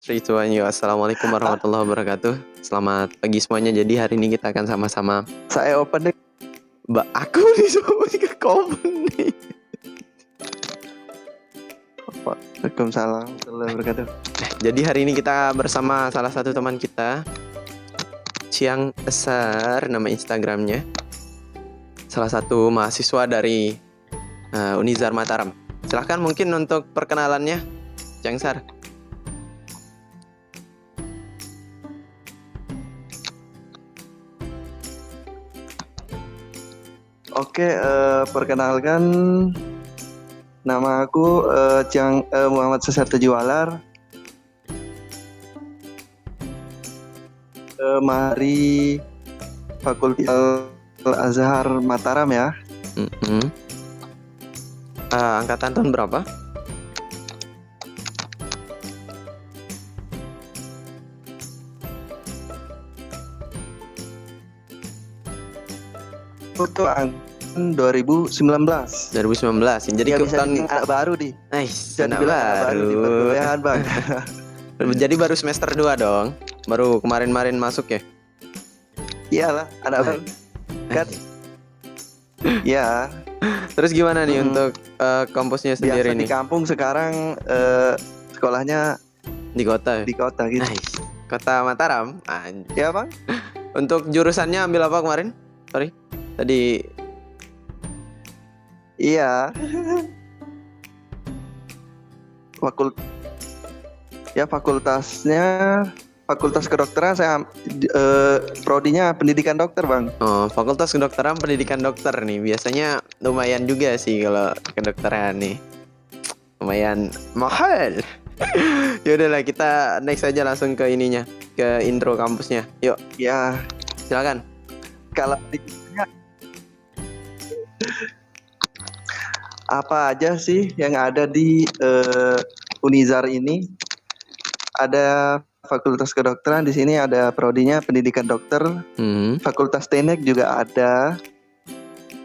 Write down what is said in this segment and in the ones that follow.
Assalamualaikum Ah, warahmatullahi wabarakatuh. Selamat pagi semuanya. Jadi hari ini kita akan sama-sama saya open deh. aku nih semua ke komen nih. Waalaikumsalam warahmatullahi wabarakatuh. Jadi hari ini kita bersama salah satu teman kita, Ciang Esar, nama Instagramnya. Salah satu mahasiswa dari Unizar Mataram. Silahkan mungkin untuk perkenalannya, Ciang Esar. Oke, perkenalkan nama aku Muhammad Sesar Tejualar. Mari Fakultas Al-Azhar Mataram ya. Angkatan tahun berapa? Itu angkatan 2019. 2019. Jadi Ya, ke bisa tahun dibilang anak baru di. Nice, Bisa anak dibilang anak baru di perkuliahan, Bang. Jadi baru semester 2 dong. Baru kemarin-kemarin masuk ya. Iyalah, anak baru. Kan? Ya, Terus gimana nih untuk kampusnya sendiri biasa di nih kampung, sekarang sekolahnya di kota? di kota gitu. Nice. Kota Mataram. Ya, Bang? Untuk jurusannya ambil apa kemarin? Sorry. Tadi Iya. Fakultasnya Fakultas Kedokteran. Saya prodinya pendidikan dokter, Bang. Fakultas Kedokteran Pendidikan Dokter nih. Biasanya lumayan juga sih kalau kedokteran nih. Lumayan mahal. Yaudahlah, kita next aja langsung ke ininya, ke intro kampusnya. Yuk, Ya, silakan. kalau ditanya apa aja sih yang ada di Unizar ini? Ada Fakultas Kedokteran, di sini ada prodinya pendidikan dokter. Fakultas Teknik juga ada,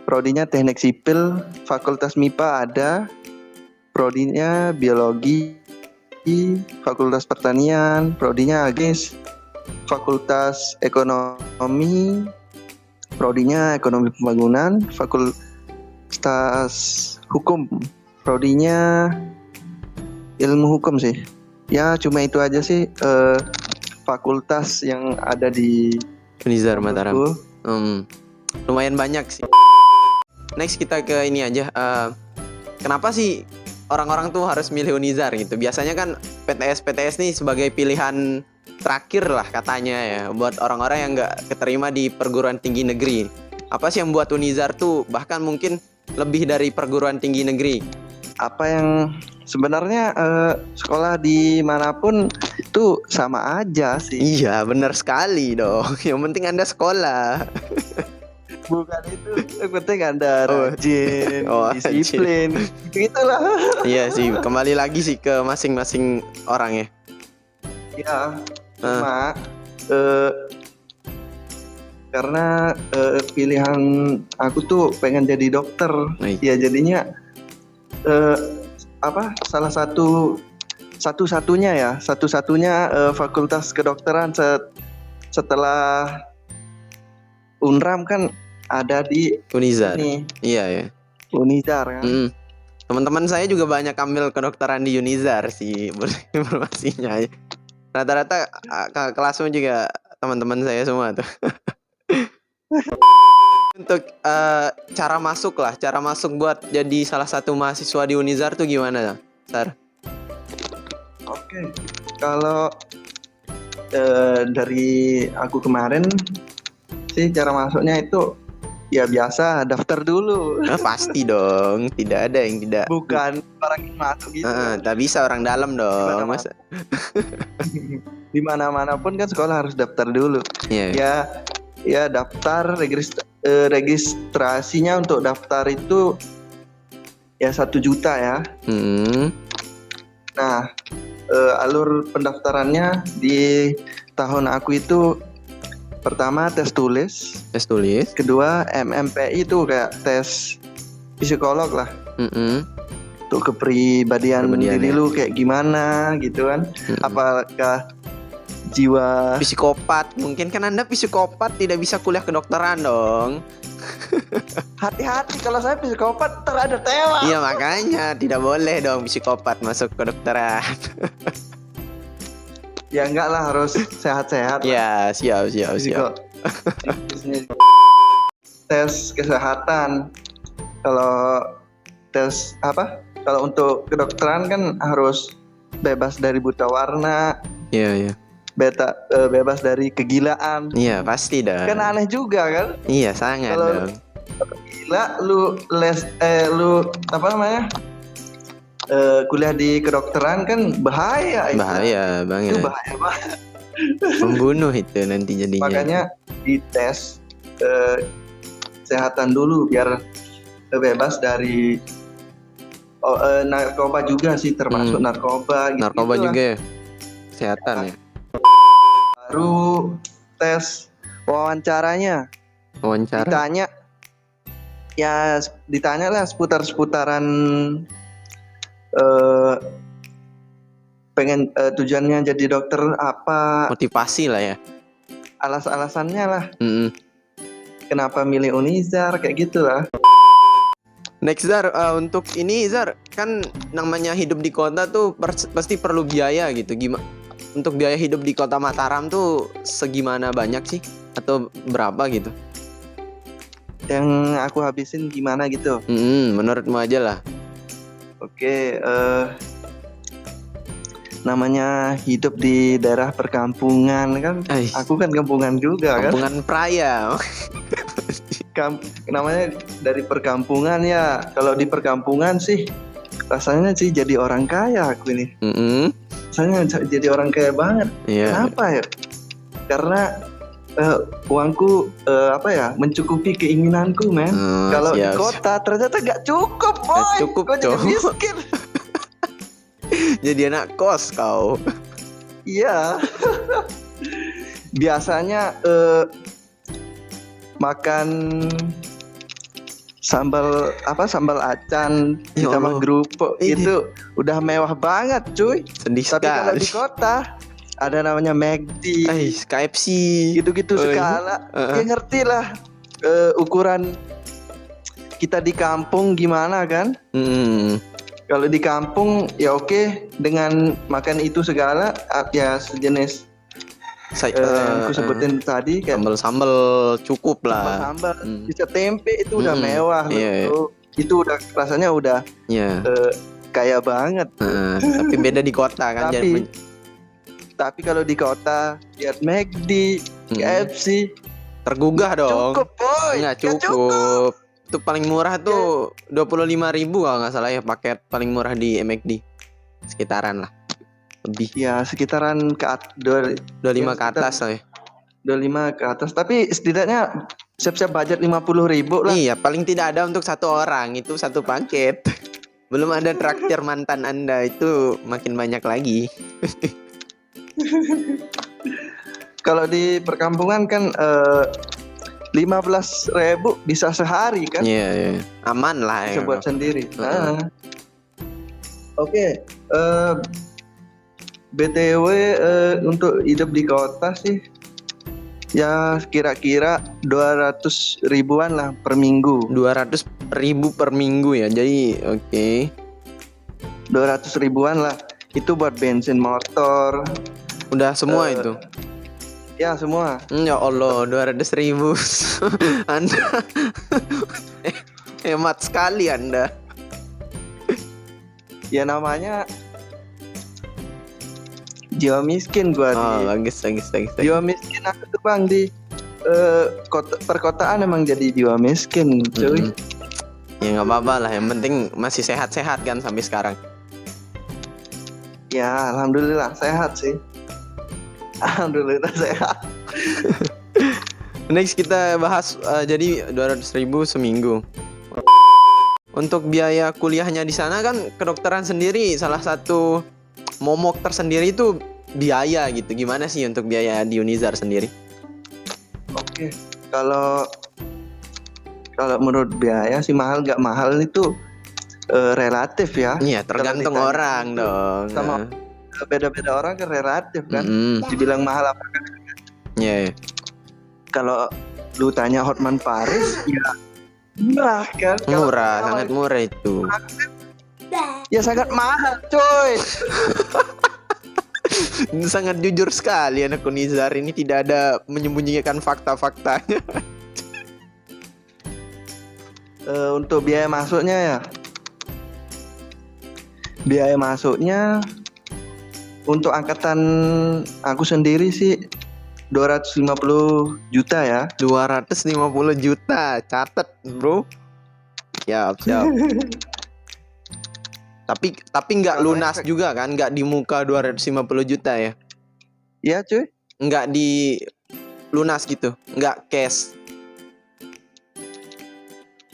prodinya teknik sipil. Fakultas MIPA ada, prodinya biologi. Fakultas Pertanian, prodinya Agis. Fakultas Ekonomi, prodinya Ekonomi Pembangunan. Fakultas Hukum, prodinya Ilmu Hukum sih. Ya, cuma itu aja sih fakultas yang ada di Unizar Mataram. kampusku. Lumayan banyak sih. Next kita ke ini aja. Kenapa sih orang-orang tuh harus milih Unizar gitu? Biasanya kan PTS nih sebagai pilihan terakhir lah katanya ya, buat orang-orang yang nggak keterima di perguruan tinggi negeri. Apa sih yang buat Unizar tuh bahkan mungkin lebih dari perguruan tinggi negeri? Apa yang sebenarnya sekolah dimanapun itu sama aja sih. Iya, benar sekali dong. Yang penting Anda sekolah. Bukan itu, yang penting Anda rajin, Rajin. disiplin, gitulah. Iya sih, kembali lagi sih ke masing-masing orang ya. Ya, cuma karena pilihan aku tuh pengen jadi dokter. Ya jadinya satu-satunya fakultas kedokteran setelah Unram kan ada di Unizar. ini, Iya ya. Unizar kan. Teman-teman saya juga banyak ambil kedokteran di Unizar sih, informasinya. Rata-rata kelasmu juga teman-teman saya semua tuh. Untuk cara masuk buat jadi salah satu mahasiswa di Unizar tuh gimana, Sar? Oke, kalau dari aku kemarin sih cara masuknya itu ya biasa, daftar dulu. Pasti dong, tidak ada yang tidak. Bukan orang yang masuk gitu. Tak bisa orang dalam dong. Masa? Di mana-mana pun kan sekolah harus daftar dulu. Ya daftar, registrasinya untuk daftar itu ya 1 juta ya. Nah, alur pendaftarannya di tahun aku itu pertama tes tulis, kedua MMPI itu kayak tes psikolog lah. untuk kepribadian diri ya. lu kayak gimana gitu kan. Apakah jiwa psikopat? Mungkin kan Anda psikopat, tidak bisa kuliah kedokteran dong. hati-hati kalau saya psikopat terhadap tewas. Iya makanya tidak boleh dong psikopat masuk kedokteran. Ya enggak lah, harus sehat-sehat. Ya siap. Tes kesehatan. Kalau untuk kedokteran kan harus bebas dari buta warna. Iya. Bebas dari kegilaan. Iya pasti dah. Kan aneh juga kan? Iya sangat kalau dong. Gila lu kuliah di kedokteran kan bahaya. Bahaya banget. Itu bahaya banget. Membunuh itu nanti jadinya. Makanya dites kesehatan dulu biar bebas dari narkoba juga sih, termasuk narkoba gitu. Narkoba juga ya? Kesehatan ya? Baru tes wawancaranya. Wawancara? Ditanya lah seputaran pengen tujuannya jadi dokter apa, motivasi lah ya, alasannya lah. Kenapa milih Unizar kayak gitulah. Next Zar, untuk ini Zar, kan namanya hidup di kota tuh pasti perlu biaya gitu. Gimana untuk biaya hidup di kota Mataram tuh segimana banyak sih, atau berapa gitu? Yang aku habisin gimana gitu? Menurutmu aja lah. Oke, namanya hidup di daerah perkampungan kan. Aku kan kampungan juga kan. Kampungan Praia. Namanya dari perkampungan ya. Kalau di perkampungan sih rasanya sih jadi orang kaya aku ini. Rasanya jadi orang kaya banget. Kenapa ya? Karena uangku mencukupi keinginanku, men. Kalau di kota ternyata gak cukup, boy. Gak cukup, kau jadi miskin. Jadi anak kos kau. Iya. Biasanya makan sambal acan ditambah kerupuk itu udah mewah banget, cuy. Sedih sekali. Tapi kalau di kota ada namanya McD, KFC, gitu-gitu skala. Ya ngerti lah ukuran kita di kampung gimana kan? Kalau di kampung ya oke, dengan makan itu segala ya sejenis yang aku sebutin tadi kayak sambal cukup lah. Sambal bisa tempe itu udah mewah loh. Itu udah rasanya udah kaya banget. Tapi beda di kota kan. Tapi kalau di kota lihat McD, KFC tergugah dong. Cukup, boy. Nggak cukup. Itu paling murah tuh 25.000 kalau nggak salah ya, paket paling murah di McD. Sekitaran lah. Lebih. Ya sekitaran 25 ke atas lah ya. 25 ke atas. Tapi setidaknya siap-siap budget 50.000 lah. Iya, paling tidak ada untuk satu orang, itu satu paket. Belum ada traktir mantan Anda, itu makin banyak lagi. Kalau di perkampungan kan 15.000 bisa sehari kan? Iya. Aman lah bisa buat sendiri. Oke. BTW untuk hidup di kota sih ya kira-kira 200 ribuan lah per minggu. 200.000 per minggu ya. Jadi oke. 200 ribuan lah. Itu buat bensin motor. Udah semua itu. Ya semua. Ya Allah, 200.000. Anda hemat sekali Anda. Ya namanya jiwa miskin gua. Bagus. Jiwa miskin aku tuh bang di perkotaan emang jadi jiwa miskin, cuy. Ya nggak apa-apa lah, yang penting masih sehat-sehat kan sampai sekarang. Ya alhamdulillah sehat sih. Alhamdulillah sehat. Next kita bahas jadi 200.000 seminggu. Untuk biaya kuliahnya di sana kan kedokteran sendiri salah satu momok tersendiri itu biaya gitu. Gimana sih untuk biaya di Unizar sendiri? Oke, kalau menurut biaya sih mahal nggak mahal itu relatif ya. Iya, tergantung orang dong. Sama beda-beda orang kan relatif kan. Dibilang mahal apa kan? Iya. Kalau lu tanya Hotman Paris, ya murah kan? Murah, sangat murah itu. Ya sangat mahal, coy. Sangat jujur sekali anak Unizar ini, tidak ada menyembunyikan fakta-faktanya. Untuk biaya masuknya ya. Biaya masuknya untuk angkatan aku sendiri sih 250 juta ya. 250 juta, catet bro. Siap. Tapi nggak lunas juga kan, nggak di muka 250 juta ya? Iya cuy. Nggak di lunas gitu, nggak cash.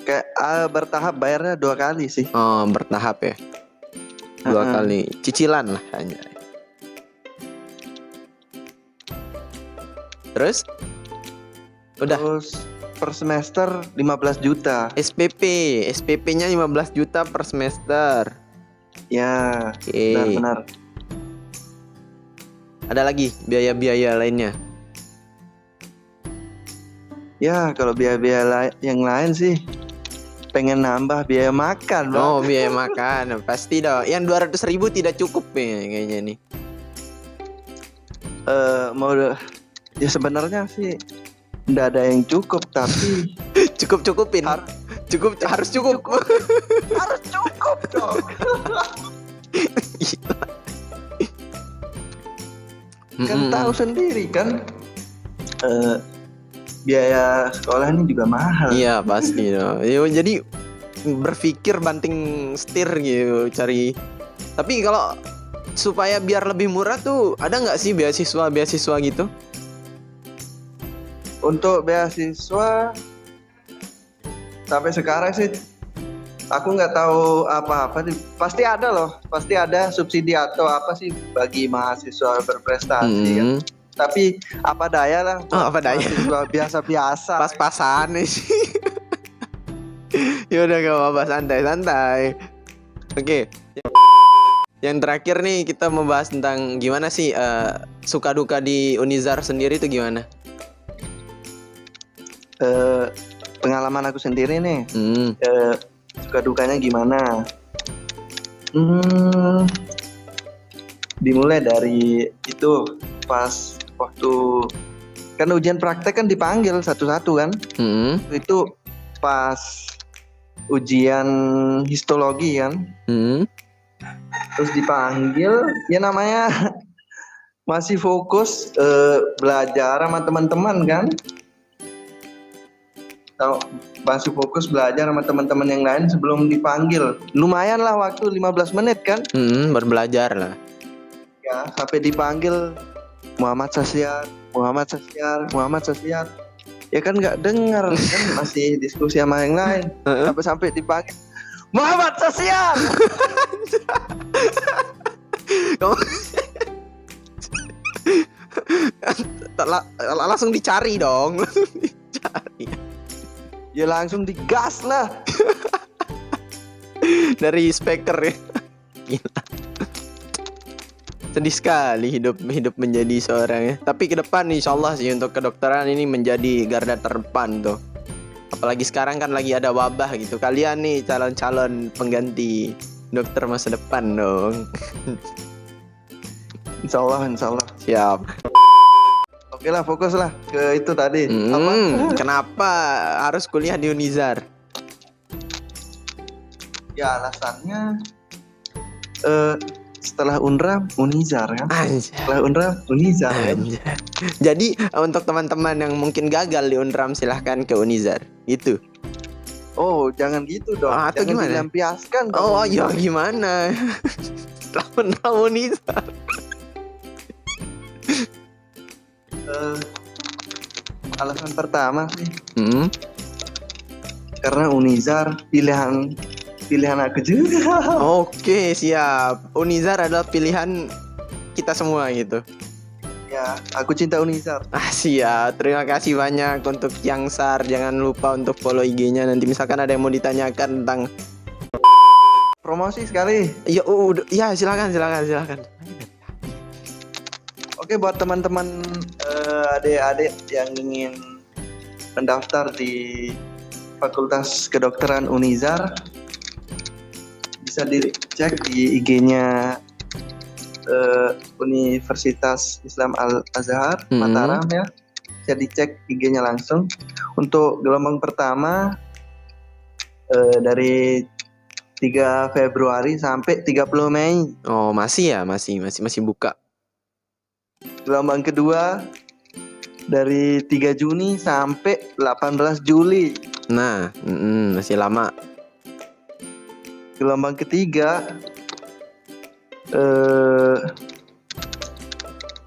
Kayak bertahap bayarnya 2 kali sih. Oh, bertahap ya. 2 kali cicilan lah hanya. Terus? Udah. Terus per semester 15 juta. SPP-nya 15 juta per semester. Ya, Oke. benar. Ada lagi biaya-biaya lainnya? Ya, kalau biaya-biaya yang lain sih pengen nambah biaya makan, Bang. Oh, biaya makan pasti dong. Yang 200.000 tidak cukup ya kayaknya nih. Ya sebenarnya sih nggak ada yang cukup, tapi Cukupin. Harus cukup. harus cukup dong. Kan tahu sendiri kan, biaya sekolah ini juga mahal. Iya pasti dong. Jadi berpikir banting setir gitu cari. Tapi kalau supaya biar lebih murah tuh ada nggak sih beasiswa gitu? Untuk beasiswa sampai sekarang sih aku nggak tahu apa-apa. Pasti ada loh, pasti ada subsidi atau apa sih bagi mahasiswa berprestasi kan. Tapi apa daya lah. Apa daya? Mahasiswa biasa-biasa. Pas-pasan nih sih. Ya udah gak apa-apa, santai. Oke. Yang terakhir nih kita membahas tentang gimana sih suka duka di Unizar sendiri itu gimana? Pengalaman aku sendiri nih, suka dukanya gimana? Dimulai dari itu pas waktu kan ujian praktek kan dipanggil satu-satu kan. Itu pas ujian histologi kan. Terus dipanggil, ya namanya masih fokus belajar sama teman-teman kan. Masih fokus belajar sama teman-teman yang lain sebelum dipanggil. Lumayan lah waktu 15 menit kan. Berbelajar lah. Ya, sampai dipanggil Muhammad Sasyar. Ya kan nggak dengar kan, masih diskusi sama yang lain. Sampai dipanggil Muhammad Sasyar. Langsung dicari dong. Ya langsung digas lah. Dari speaker ya. Gila. Sedih sekali hidup menjadi seorang ya. Tapi ke depan insyaallah sih untuk kedokteran ini menjadi garda terdepan tuh. Apalagi sekarang kan lagi ada wabah gitu. Kalian nih calon-calon pengganti dokter masa depan dong. Insyaallah. Siap. Oke lah, fokus lah ke itu tadi. Kenapa harus kuliah di Unizar? Ya alasannya setelah Unra Unizar kan. Setelah Unra Unizar kan? Jadi untuk teman-teman yang mungkin gagal di Unram silahkan ke Unizar. Itu. Oh, jangan gitu dong. Atau jangan gimana? Dilampiaskan dong. Oh, ya gimana? Setelah Unram Unizar. Alasan pertama sih karena Unizar pilihan aku juga. Oke, siap. Unizar adalah pilihan kita semua gitu. Ya, aku cinta Unizar. Siap. Terima kasih banyak untuk Yang Sar. Jangan lupa untuk follow IG-nya. Nanti misalkan ada yang mau ditanyakan tentang promosi sekali. Ya ya silakan. Oke, buat teman-teman adik-adik yang ingin mendaftar di Fakultas Kedokteran Unizar, bisa dicek di IG-nya Universitas Islam Al-Azhar Mataram ya. Bisa dicek IG-nya langsung. Untuk gelombang pertama dari 3 Februari sampai 30 Mei. Oh, masih ya, masih buka. Gelombang kedua dari 3 Juni sampai 18 Juli. Nah, masih lama. Gelombang ketiga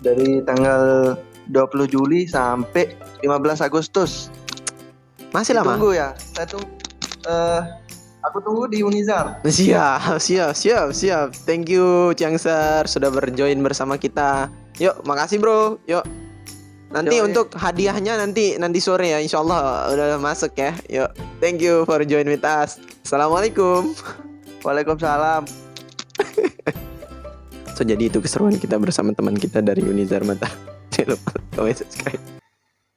dari tanggal 20 Juli sampai 15 Agustus. Masih lama. Tunggu ya. Aku tunggu di Unizar. Siap. Thank you Ciangsar sudah berjoin bersama kita. Yuk, makasih bro. Yuk. Nanti untuk hadiahnya nanti sore ya, insyaallah udah masuk ya. Yuk, thank you for join with us. Assalamualaikum. Waalaikumsalam. So jadi itu keseruan kita bersama teman kita dari Unizar Mataram. Jangan lupa subscribe.